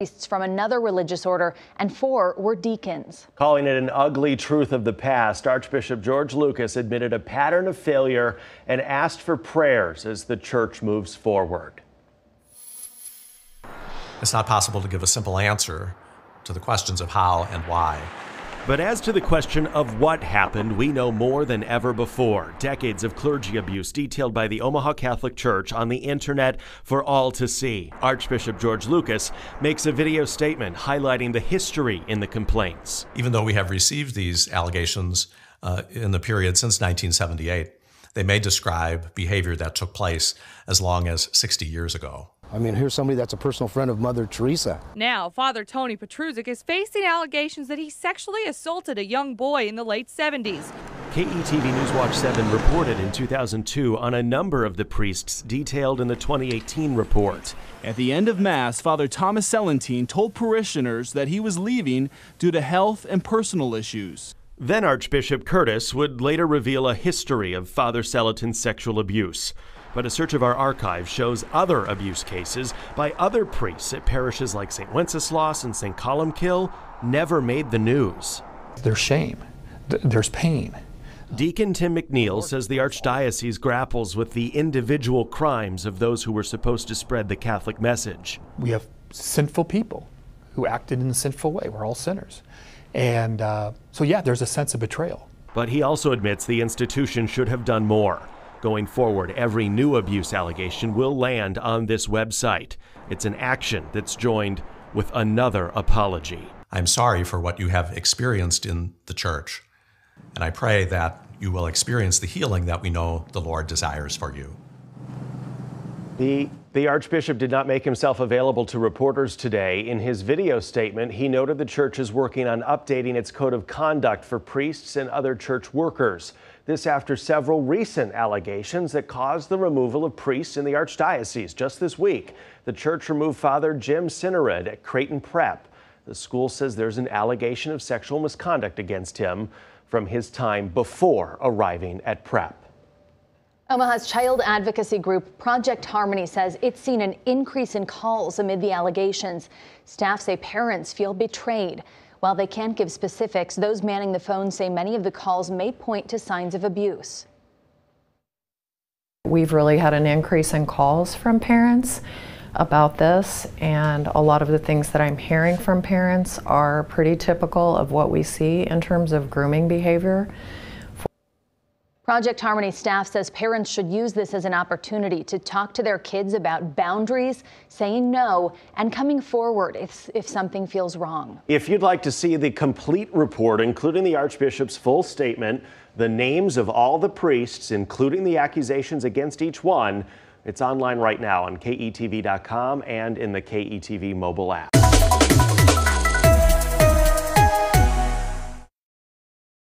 priests from another religious order, and 4 were deacons. Calling it an ugly truth of the past, Archbishop George Lucas admitted a pattern of failure and asked for prayers as the church moves forward. It's not possible to give a simple answer to the questions of how and why. But as to the question of what happened, we know more than ever before. Decades of clergy abuse detailed by the Omaha Catholic Church on the internet for all to see. Archbishop George Lucas makes a video statement highlighting the history in the complaints. Even though we have received these allegations in the period since 1978, they may describe behavior that took place as long as 60 years ago. I mean, here's somebody that's a personal friend of Mother Teresa. Now, Father Tony Petrusik is facing allegations that he sexually assaulted a young boy in the late 70s. KETV Newswatch 7 reported in 2002 on a number of the priests detailed in the 2018 report. At the end of Mass, Father Thomas Selentine told parishioners that he was leaving due to health and personal issues. Then Archbishop Curtis would later reveal a history of Father Selentine's sexual abuse. But a search of our archive shows other abuse cases by other priests at parishes like St. Wenceslas and St. Columkill never made the news. There's shame. There's pain. Deacon Tim McNeil says the Archdiocese grapples with the individual crimes of those who were supposed to spread the Catholic message. We have sinful people who acted in a sinful way. We're all sinners. And so, yeah, there's a sense of betrayal. But he also admits the institution should have done more. Going forward, every new abuse allegation will land on this website. It's an action that's joined with another apology. I'm sorry for what you have experienced in the church, and I pray that you will experience the healing that we know the Lord desires for you. The Archbishop did not make himself available to reporters today. In his video statement, he noted the church is working on updating its code of conduct for priests and other church workers. This after several recent allegations that caused the removal of priests in the Archdiocese. Just this week, the church removed Father Jim Sinnered at Creighton Prep. The school says there's an allegation of sexual misconduct against him from his time before arriving at Prep. Omaha's child advocacy group Project Harmony says it's seen an increase in calls amid the allegations. Staff say parents feel betrayed. While they can't give specifics, those manning the phone say many of the calls may point to signs of abuse. We've really had an increase in calls from parents about this, and a lot of the things that I'm hearing from parents are pretty typical of what we see in terms of grooming behavior. Project Harmony staff says parents should use this as an opportunity to talk to their kids about boundaries, saying no, and coming forward if something feels wrong. If you'd like to see the complete report, including the Archbishop's full statement, the names of all the priests, including the accusations against each one, it's online right now on KETV.com and in the KETV mobile app.